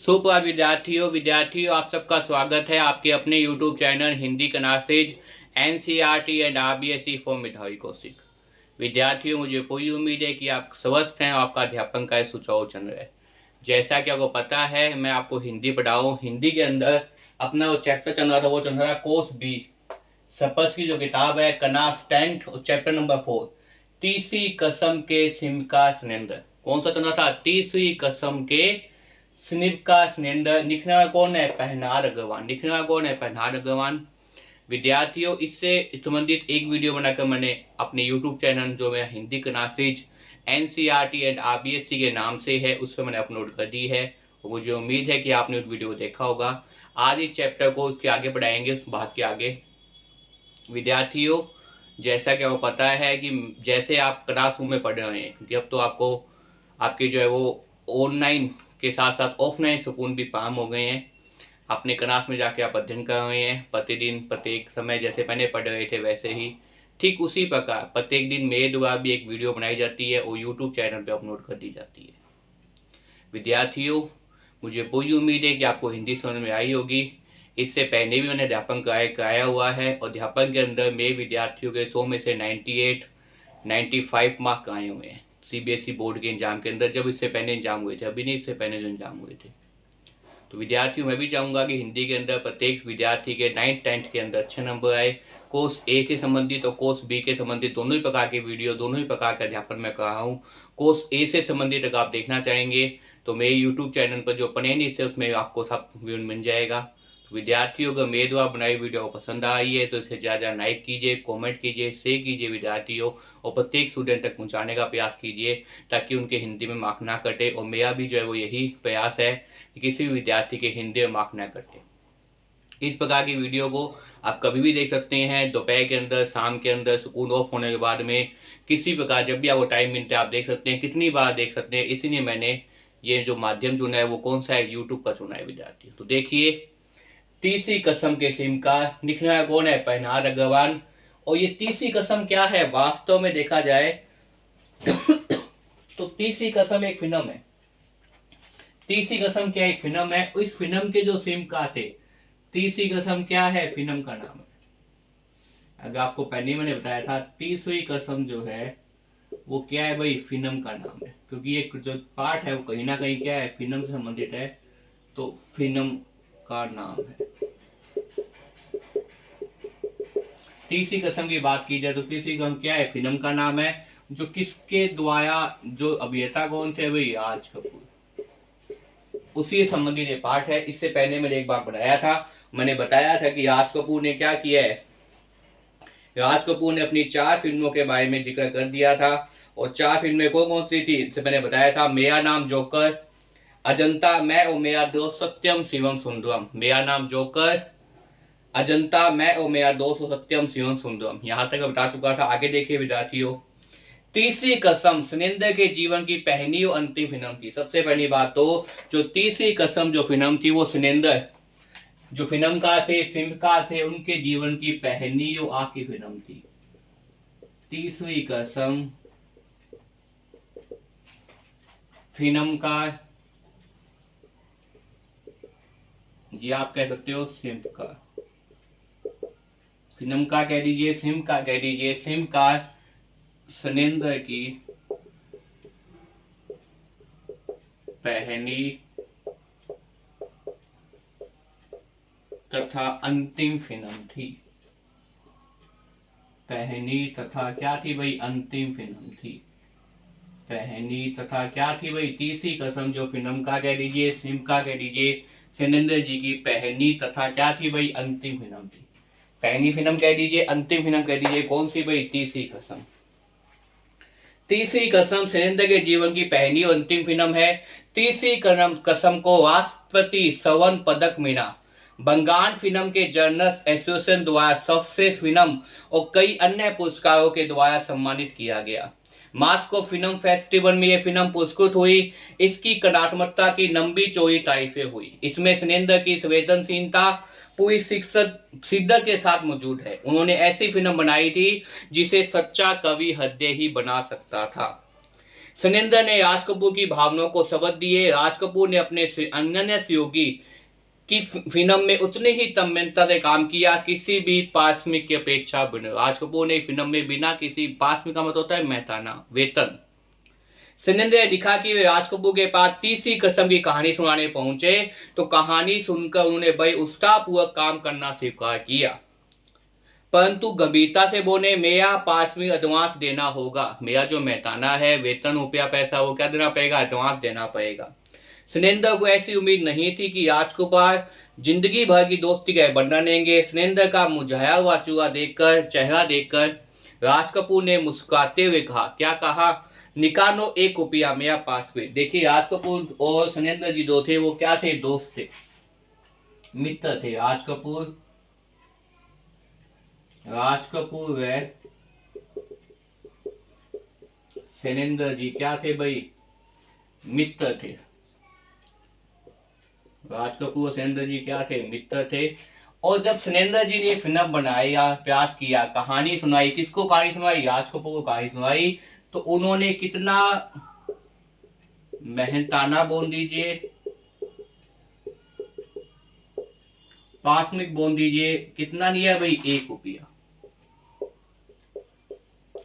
सुप्रभात विद्यार्थियों आप सबका स्वागत है आपके अपने YouTube channel Hindi classes NCERT and RBSE for मेधावी कौशिक। विद्यार्थियों, मुझे पूरी उम्मीद है कि आप स्वस्थ हैं और आपका अध्यापन का सुचारू चल रहा है। जैसा कि आपको पता है, मैं आपको हिंदी पढ़ाऊँ। हिंदी के अंदर अपना वो चैप्टर चल रहा था, वो चल रहा है कोर्स बी सपस की जो किताब है क्लास 10 और चैप्टर नंबर 4 तीसरी कसम के सिमका स्नेंदर। कौन सा चल रहा था? तीसरी कसम के स्निप का स्नेंडर। लिखने वाला कौन है? पहनार अग्रवाल। लिखने वाला कौन है? पहनार अग्रवाल। विद्यार्थियों, इससे संबंधित एक वीडियो बनाकर मैंने अपने यूट्यूब चैनल जो मेरा Hindi classes NCERT and RBSE के नाम से है, उस पर मैंने अपलोड कर दी है और मुझे उम्मीद है कि आपने उस वीडियो को देखा होगा। आज इस चैप्टर को उसके आगे बढ़ाएंगे, उस भाग के आगे। विद्यार्थियों, जैसा कि आपको पता है कि जैसे आप क्लासरूम में पढ़ रहे हैं, क्योंकि अब तो आपको आपके जो है वो ऑनलाइन के साथ साथ ऑफलाइन सुकून भी पाम हो गए हैं। अपने क्लास में जाके आप अध्ययन कर रहे हैं प्रतिदिन प्रत्येक समय, जैसे पहले पढ़ रहे थे वैसे ही, ठीक उसी प्रकार प्रत्येक दिन मेरे द्वारा भी एक वीडियो बनाई जाती है और यूट्यूब चैनल पर अपलोड कर दी जाती है। विद्यार्थियों, मुझे पूरी उम्मीद है कि आपको हिंदी समझ में आई होगी। इससे पहले भी मैंने अध्यापन कराया हुआ है और अध्यापन के अंदर मेरे विद्यार्थियों के 100 में से 98 95 मार्क आए हुए हैं CBSE बोर्ड के एग्जाम के अंदर, जब इससे पहले एग्जाम हुए थे, अभी नहीं, इससे पहले जो एग्जाम हुए थे। तो विद्यार्थियों, मैं भी चाहूँगा कि हिंदी के अंदर प्रत्येक विद्यार्थी के 9th 10th के अंदर अच्छे नंबर आए। कोर्स ए के संबंधित और कोर्स बी के संबंधित दोनों ही प्रकार के वीडियो, दोनों ही प्रकार के अध्यापन मैं कर रहा हूँ। कोर्स ए से संबंधित अगर आप देखना चाहेंगे तो मेरे यूट्यूब चैनल पर जो प्लेलिस्ट है उसमें आपको सब वीडियो मिल जाएगा। तो विद्यार्थियों, अगर मेरे द्वारा बनाई वीडियो को पसंद आई है तो इसे ज़्यादा लाइक कीजिए, कमेंट कीजिए, शेयर कीजिए विद्यार्थियों, और प्रत्येक स्टूडेंट तक पहुंचाने का प्रयास कीजिए ताकि उनके हिंदी में मार्क ना कटे। और मेरा भी जो है वो यही प्रयास है कि किसी भी विद्यार्थी के हिंदी में मार्क ना कटे। इस प्रकार की वीडियो को आप कभी भी देख सकते हैं, दोपहर के अंदर, शाम के अंदर, स्कूल ऑफ होने के बाद में, किसी प्रकार जब भी आपको टाइम मिलता है आप देख सकते हैं, कितनी बार देख सकते हैं। इसीलिए मैंने ये जो माध्यम चुना है वो कौन सा है? यूट्यूब का चुना है विद्यार्थी। तो देखिए, तीसरी कसम के सिम का लिखने वाला कौन है? पहनार अग्रवाल। और ये तीसरी कसम क्या है वास्तव में देखा जाए तो तीसरी कसम एक फिल्म है। तीसरी कसम क्या? एक फिल्म है। इस फिल्म के जो सिम का थे, तीसरी कसम क्या है? फिल्म का नाम है। अगर आपको पहले मैंने बताया था, तीसरी कसम जो है वो क्या है भाई? फिल्म का नाम है, क्योंकि ये जो पार्ट है वो कहीं ना कहीं क्या है? फिल्म से संबंधित है, तो फिल्म का नाम है। तीसरी कसम की बात की जाए तो तीसरी कसम क्या है? फिल्म का नाम है। जो किसके द्वारा, जो अभिनेता कौन थे भाई? राज कपूर। उसी से संबंधित ये पार्ट है। इससे पहले मैंने एक बार बताया था, मैंने बताया था कि राज कपूर ने क्या किया है। राज कपूर ने अपनी 4 फिल्मों के बारे में जिक्र कर दिया था, और 4 फिल्में कौन कौन सी थी? इससे मैंने बताया था, मेरा नाम जोकर, अजंता मैं और मेरा दोस्त सत्यम शिवम सुंदरम। मेरा नाम जोकर, अजंता मैं और मेरा दोस्त सत्यम शिवम सुंदरम, यहां तक मैं बता चुका था। आगे देखिए विद्यार्थियों, तीसरी कसम सुरेंद्र के जीवन की पहली और अंतिम फिल्म थी। सबसे पहली बात तो जो तीसरी कसम जो फिल्म थी वो सुरेंद्र जो फिल्मकार थे, शिल्पकार थे, उनके जीवन की पहली और आखिरी फिल्म थी। तीसरी कसम फिल्मकार, ये आप कह सकते हो शिल्पकार, फिल्मकार कह दीजिए, शिल्पकार कह दीजिए। शिल्पकार सुरेंद्र की पहली तथा अंतिम फिल्म थी। पहली तथा क्या थी भाई? अंतिम फिल्म थी। पहली तथा क्या थी भाई? तीसरी कसम जो फिल्म का कह दीजिए, सिम का कह दीजिए, सुरेंद्र जी की पहली तथा क्या थी भाई? अंतिम फिल्म थी। पहली फिल्म कह दीजिए, अंतिम फिल्म कह दीजिए, कौन सी भाई? तीसरी कसम। तीसरी कसम सुरेंद्र के जीवन की पहली और अंतिम फिल्म है। तीसरी कसम को राष्ट्रपति स्वर्ण पदक मिला। बंगाल फिल्म के जर्नलिस्ट एसोसिएशन द्वारा सर्वश्रेष्ठ फिल्म और कई अन्य पुरस्कारों के द्वारा सम्मानित किया गया। मास्को फिल्म फेस्टिवल में यह फिल्म पुरस्कृत हुई। इसकी कलात्मकता की लंबी चौड़ी तारीफें हुई। इसमें सुरेंद्र की संवेदनशीलता पूरी शिद्दत के साथ मौजूद है। उन्होंने ऐसी फिल्म बनाई थी जिसे सच्चा कवि हृदय ही बना सकता था। सुनिंदर ने राज कपूर की भावनाओं को शब्द दिए। राज कपूर ने अपने अनन्य सहयोगी की फिल्म में उतनी ही तन्मयता से काम किया, किसी भी पारिश्रमिक की अपेक्षा बिना। राज कपूर ने फिल्म में बिना किसी पारिश्रमिक का मतलब होता है मेहताना वेतन। सुनिंदर ने दिखा कि वे राज कपूर के पास तीसरी कसम की कहानी सुनाने पहुंचे तो कहानी सुनकर उन्होंने बड़े उत्साहपूर्वक काम करना स्वीकार किया, परंतु गंभीरता से बोले मेरा पारिश्रमिक एडवांस देना होगा। मेरा जो मेहताना है, वेतन रुपया पैसा, वो क्या देना पड़ेगा, एडवांस देना पड़ेगा। सुनिंदर को ऐसी उम्मीद नहीं थी कि राजकुमार जिंदगी भर की दोस्ती का बंधन लेंगे। सुनिंदर का मुरझाया हुआ चेहरा देखकर राज कपूर ने मुस्कुराते हुए कहा, क्या कहा, निकालो 1 रुपया मेरा पास में। देखिए, राज कपूर और सुनिंदर जी दो थे, वो क्या थे, दोस्त थे, मित्र थे। राज कपूर व सुनिंदर जी क्या थे भाई, मित्र थे। राज कपूर और सुनिंदर जी क्या थे, मित्र थे। और जब सुनिंदर जी ने फिल्म बनाई या प्रयास किया, कहानी सुनाई, किसको कहानी सुनाई, राज कपूर को कहानी सुनाई, तो उन्होंने कितना मेहनताना बोल दीजिए, पारिश्रमिक बोल दीजिए, कितना लिया भाई, 1 रुपया।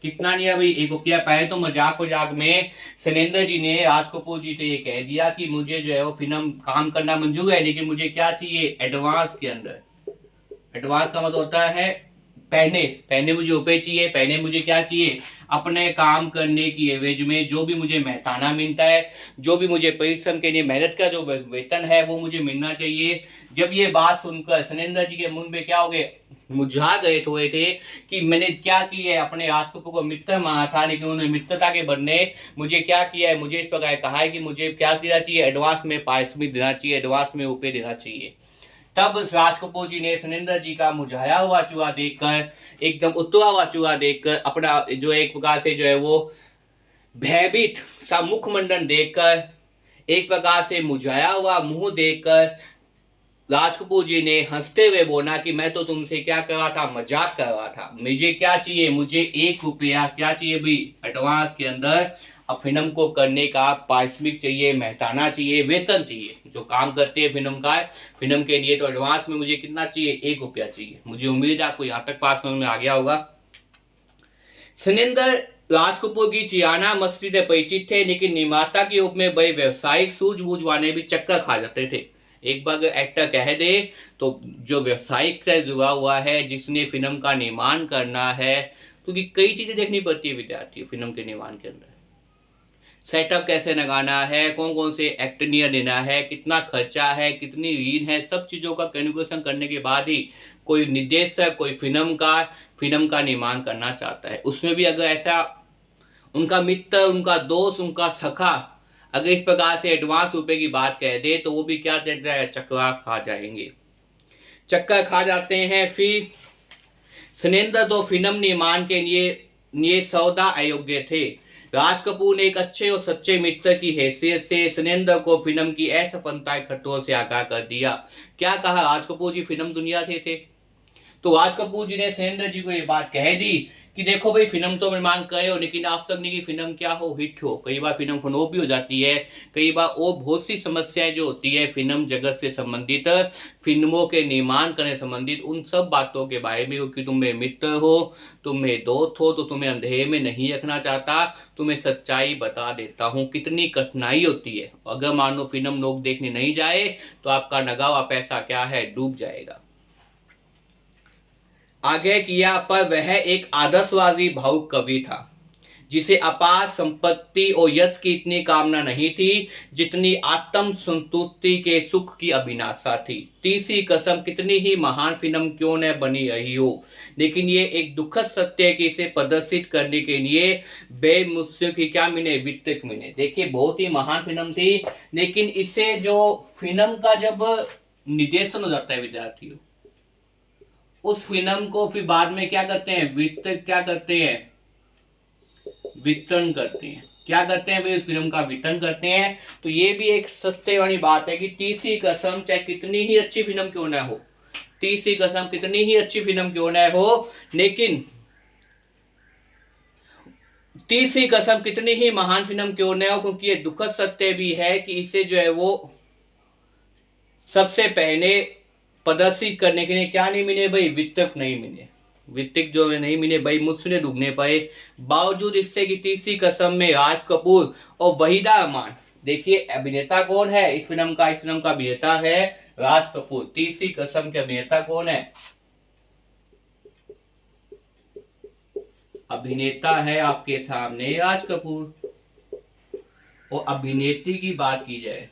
कितना लिया भाई, 1 रुपया। पहले तो मजाक में सुनिंदर जी ने राज कपूर जी से ये कह दिया कि मुझे जो है वो फिल्म काम करना मंजूर है, लेकिन मुझे क्या चाहिए, एडवांस के अंदर। एडवांस का मतलब होता है पहले पहले मुझे रुपए चाहिए, पहले मुझे क्या चाहिए, अपने काम करने की एवज में जो भी मुझे मेहताना मिलता है, जो भी मुझे परिश्रम के लिए मेहनत का जो वेतन है वो मुझे मिलना चाहिए। जब ये बात सुनकर सुनिंदर जी के मुंह में क्या हो गए, मुझा गए हुए थे कि मैंने क्या किया है, अपने राज कपूर को मित्र माना था, लेकिन उन्होंने मित्रता के बदले मुझे क्या किया है, मुझे इस प्रकार कहा है कि मुझे क्या देना चाहिए, एडवांस में पारिश्रमिक देना चाहिए, एडवांस में रुपये देना चाहिए। तब राज कपूर जी ने सुनिंदर जी का मुरझाया हुआ चूहा देखकर, एकदम उतरा हुआ चूहा देखकर, अपना जो एक प्रकार से जो है वो भयभीत सा मुखमंडन देखकर, एक प्रकार से मुरझाया हुआ मुंह देखकर राज कपूर जी ने हंसते हुए बोला कि मैं तो तुमसे क्या कर रहा था, मजाक कर रहा था। मुझे क्या चाहिए, मुझे 1 रुपया क्या चाहिए भाई, एडवांस के अंदर। अब फिल्म को करने का पारिश्रमिक चाहिए, मेहताना चाहिए, वेतन चाहिए। जो काम करते हैं फिल्म के लिए, तो एडवांस में मुझे कितना चाहिए, 1 रुपया चाहिए। मुझे उम्मीद है आपको यहाँ तक बात समझ में आ गया होगा। सुनिंदर राज कपूर की चियाना मस्ती से परिचित थे, लेकिन निर्माता के रूप में बड़े व्यवसायिक सूझबूझ वाले भी चक्कर खा जाते थे। एक बार एक्टर कह दे तो जो व्यवसायिक से जुड़ा हुआ है, जिसने फिल्म का निर्माण करना है, क्योंकि कई चीजें देखनी पड़ती है विद्यार्थी फिल्म के निर्माण के अंदर। सेटअप कैसे लगाना है, कौन कौन से एक्टर देना है, कितना खर्चा है, कितनी रील है, सब चीजों का कैलकुलेशन करने के बाद ही कोई निर्देशक कोई फिल्म का निर्माण करना चाहता है। उसमें भी अगर ऐसा उनका मित्र, उनका दोस्त, उनका सखा अगर इस प्रकार से एडवांस रुपए की बात कह दे, तो वो भी क्या चक्कर खा जाएंगे, चक्कर खा जाते हैं। फिर सुनिंदर तो फिल्म निर्माण के लिए सौदा अयोग्य थे। राज कपूर ने एक अच्छे और सच्चे मित्र की हैसियत से सुनिंदर को फिल्म की असफलता खतरों से आगाह कर दिया। क्या कहा, राज कपूर जी फिल्म दुनिया थे। तो राज कपूर जी ने सुनिंदर जी को ये बात कह दी कि देखो भाई, फिल्म तो निर्माण करे हो, लेकिन आवश्यक नहीं कि फिल्म क्या हो, हिट हो। कई बार फिल्म फ्लॉप भी हो जाती है, कई बार और बहुत सी समस्याएं जो होती है फिल्म जगत से संबंधित, फिल्मों के निर्माण करने संबंधित, उन सब बातों के बारे में, क्योंकि तुम मेरे मित्र हो, तुम मेरे दोस्त हो, तो तुम्हें अंधेरे में नहीं रखना चाहता, तुम्हें सच्चाई बता देता हूँ कितनी कठिनाई होती है। अगर मान लो फिल्म लोग देखने नहीं जाए तो आपका लगा हुआ पैसा क्या है, डूब जाएगा। आगे किया, पर वह एक आदर्शवादी भावुक कवि था, जिसे अपार संपत्ति और यश की इतनी कामना नहीं थी जितनी आत्म संतुष्टि के सुख की अभिलाषा थी। तीसरी कसम कितनी ही महान फिल्म क्यों न बनी रही हो, लेकिन ये एक दुखद सत्य है कि इसे प्रदर्शित करने के लिए बेमुश्किल की क्या मिले, वित्त मिले। देखिए, बहुत ही महान फिल्म थी, लेकिन इसे जो फिल्म का जब निर्देशन हो जाता है विद्यार्थियों, उस फिल्म को फिर बाद में क्या करते हैं, वितरण करते हैं। क्या करते हैं भाई, उस फिल्म का वितरण करते हैं। तो ये भी एक सत्य वाली बात है कि तीसरी कसम चाहे कितनी ही अच्छी फिल्म क्यों ना हो, तीसरी कसम कितनी ही अच्छी फिल्म क्यों ना हो, लेकिन तीसरी कसम कितनी ही महान फिल्म क्यों न हो, क्योंकि ये दुखद सत्य भी है कि इसे जो है वो सबसे पहले प्रदर्शित करने के लिए क्या नहीं मिले भाई, वित्तक नहीं मिले, वित्तक जो है नहीं मिले भाई, मुझसे ढूंढने पाए। बावजूद इससे कि तीसरी कसम में राज कपूर और वहीदा रहमान, देखिए अभिनेता कौन है इस फिल्म का, इस फिल्म का अभिनेता है राज कपूर। तीसरी कसम के अभिनेता कौन है, अभिनेता है आपके सामने राज कपूर। और अभिनेत्री की बात की जाए,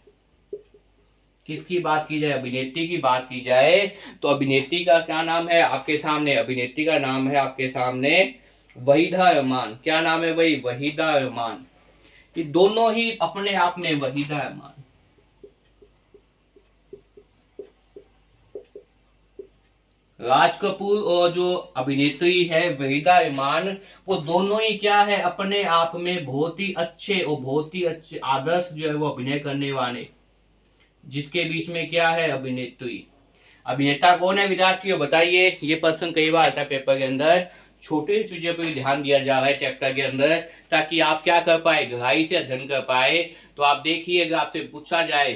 किसकी बात की जाए, अभिनेत्री की बात की जाए, तो अभिनेत्री का क्या नाम है आपके सामने, अभिनेत्री का नाम है आपके सामने वहीदा रहमान। क्या नाम है भाई, वहीदा रहमान। ये दोनों ही अपने आप में वहीदा रहमान, राज कपूर और जो अभिनेत्री है वहीदा रहमान, वो दोनों ही क्या है अपने आप में बहुत ही अच्छे और बहुत ही अच्छे आदर्श जो है वो अभिनय करने वाले, जिसके बीच में क्या है अभिनेत्री। अभिनेता कौन है विद्यार्थियों बताइए, ये प्रश्न कई बार आता है पेपर के अंदर। छोटी चीजों पर ध्यान दिया जा रहा है चैप्टर के अंदर, ताकि आप क्या कर पाए, गहराई से अध्ययन कर पाए। तो आप देखिए, अगर आपसे पूछा जाए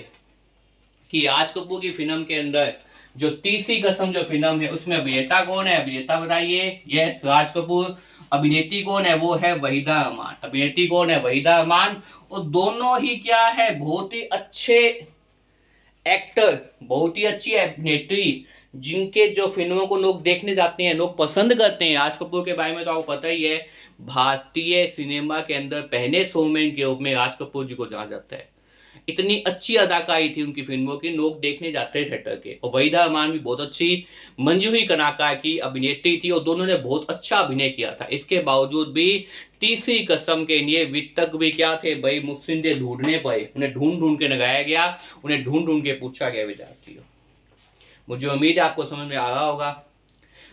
कि राज कपूर की फिल्म के अंदर जो तीसरी कसम जो फिल्म है उसमें अभिनेता कौन है, अभिनेता बताइए, यस राज कपूर। अभिनेत्री कौन है, वो है वहीदा रहमान। अभिनेत्री कौन है, वहीदा रहमान। और दोनों ही क्या है, बहुत ही अच्छे एक्टर, बहुत ही अच्छी अभिनेत्री, जिनके जो फिल्मों को लोग देखने जाते हैं, लोग पसंद करते हैं। राज कपूर के बारे में तो आपको पता ही है, भारतीय सिनेमा के अंदर पहले शोमैन के रूप में राज कपूर जी को जाना जाता है। इतनी अच्छी अदाकारी थी उनकी फिल्मों की, लोग देखने जाते थे थिएटर के। और वहीदा रहमान भी बहुत अच्छी मंजूरी कनाकार की अभिनेत्री थी और दोनों ने बहुत अच्छा अभिनय किया था। इसके बावजूद भी तीसरी कसम के लिए वित्तक भी क्या थे भाई, मुस्लिम ढूंढने पड़े, उन्हें ढूंढ ढूंढ के लगाया गया, उन्हें ढूंढ ढूंढ के पूछा गया विद्यार्थियों। मुझे उम्मीद है आपको समझ में आ रहा होगा।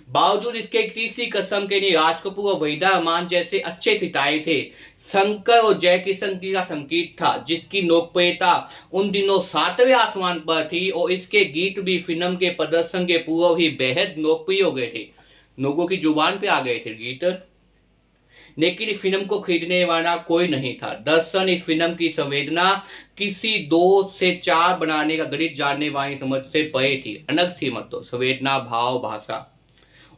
बावजूद इसके तीसरी कसम के लिए राज कपूर और वहीदा रहमान जैसे अच्छे सितारे थे। शंकर और जय किशन की का संगीत था, जिसकी लोकप्रियता उन दिनों 7वें आसमान पर थी, और इसके गीत भी फिल्म के प्रदर्शन के पूर्व ही बेहद लोकप्रिय हो गए थे, लोगों की जुबान पे आ गए थे गीत। लेकिन इस फिल्म को खरीदने वाला कोई नहीं था। दर्शन इस फिल्म की संवेदना किसी 2 से 4 बनाने का गणित जानने वाली समझ से परे थी, अलग थी, मतलब संवेदना, भाव, भाषा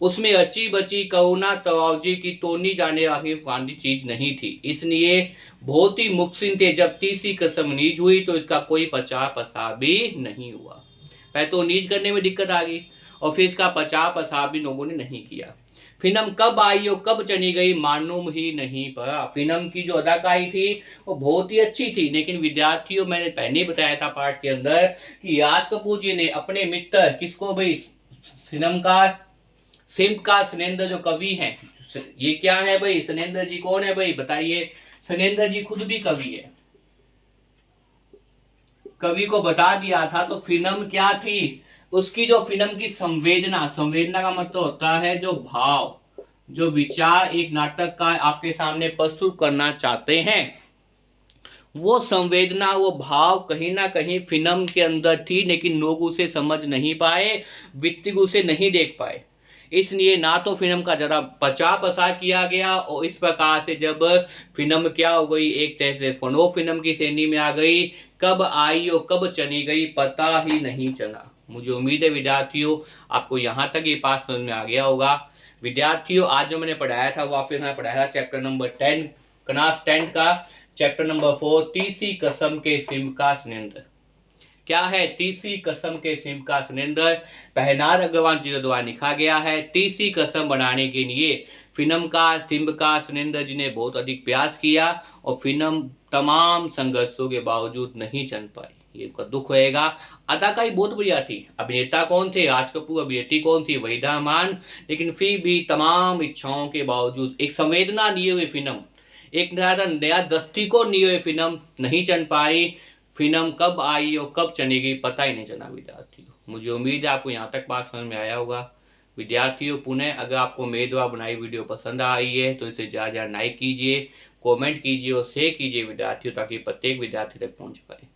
उसमें रची बची करुणा तवावजी की तोड़नी जाने वाली चीज नहीं थी। इसलिए बहुत ही मुमकिन थे जब तीसरी कसम नीज हुई तो इसका कोई प्रचार प्रसार भी नहीं हुआ। पहले तो नीज करने में दिक्कत आ गई और फिर इसका प्रचार प्रसार भी लोगों ने नहीं किया। फिल्म कब आई और कब चली गई मालूम ही नहीं पड़ा। फिल्म की जो अदाकारी थी वो बहुत ही अच्छी थी, लेकिन विद्यार्थियों, मैंने पहले ही बताया था पाठ के अंदर कि राज कपूर जी ने अपने मित्र किसको भाई, फिल्म का सिंह का सनेंद्र जो कवि हैं, ये क्या है भाई, सनेंद्र जी कौन है भाई बताइए। सनेंद्र जी खुद भी कवि है, कवि को बता दिया था। तो फिल्म क्या थी, उसकी जो फिल्म की संवेदना, संवेदना का मतलब होता है जो भाव, जो विचार एक नाटक का आपके सामने प्रस्तुत करना चाहते हैं, वो संवेदना, वो भाव कहीं ना कहीं फिल्म के अंदर थी, लेकिन लोग उसे समझ नहीं पाए, व्यक्ति उसे नहीं देख पाए। इसलिए ना तो फिल्म का जरा प्रचार प्रसार किया गया, और इस प्रकार से जब फिल्म क्या हो गई, एक तरह से फनो फिल्म की श्रेणी में आ गई, कब आई और कब चली गई पता ही नहीं चला। मुझे उम्मीद है विद्यार्थियों आपको यहाँ तक ये पाठ समझ में आ गया होगा। विद्यार्थियों आज जो मैंने पढ़ाया था वो आपके साथ पढ़ाया था चैप्टर नंबर 10 क्लास 10 का चैप्टर नंबर 4 तीसरी कसम के सिम का सिलेंडर। क्या है तीसरी कसम के सिम का सिलेंडर, पहनार अग्रवाल जी द्वारा लिखा गया है। तीसरी कसम बनाने के लिए फिल्म का सिम का सिलेंडर जी ने बहुत अधिक प्रयास किया और फिल्म तमाम संघर्षों के बावजूद नहीं चल पाई, ये उनका दुख रहेगा। अदाकारी बहुत बढ़िया थी, अभिनेता कौन थे, राज कपूर, अभिनेत्री कौन थी, वहीदा रहमान, लेकिन फिर भी तमाम इच्छाओं के बावजूद एक संवेदना लिए हुई फिल्म, एक नया दृष्टिकोण लिए हुए फिल्म नहीं चल पाई। फिल्म कब आई और कब चलेगी पता ही नहीं चला विद्यार्थियों। मुझे उम्मीद है आपको यहाँ तक बात समझ में आया होगा। विद्यार्थियों पुनः अगर आपको मेरे द्वारा बनाई वीडियो पसंद आई है तो इसे ज़्यादा लाइक कीजिए, कमेंट कीजिए और शेयर कीजिए विद्यार्थियों, ताकि प्रत्येक विद्यार्थी तक पहुँच पाए।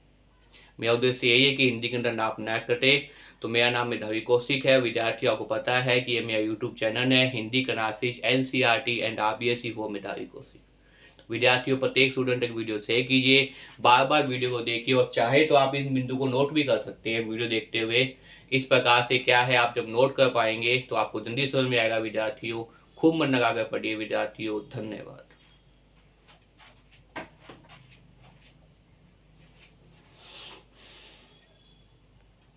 मेरा उद्देश्य यही है कि हिंदी के अंदर नाप न कटे। तो मेरा नाम मेधावी कौशिक है। विद्यार्थियों आपको पता है कि ये मेरा यूट्यूब चैनल है Hindi classes NCERT and RBSE for मेधावी कौशिक। विद्यार्थियों प्रत्येक स्टूडेंट तक वीडियो शेयर कीजिए, बार बार वीडियो को देखिए और चाहे तो आप इन बिंदु को नोट भी कर सकते हैं वीडियो देखते हुए। इस प्रकार से क्या है, आप जब नोट कर पाएंगे तो आपको जल्दी समझ में आएगा विद्यार्थियों। खूब मन लगा कर पढ़िए विद्यार्थियों। धन्यवाद।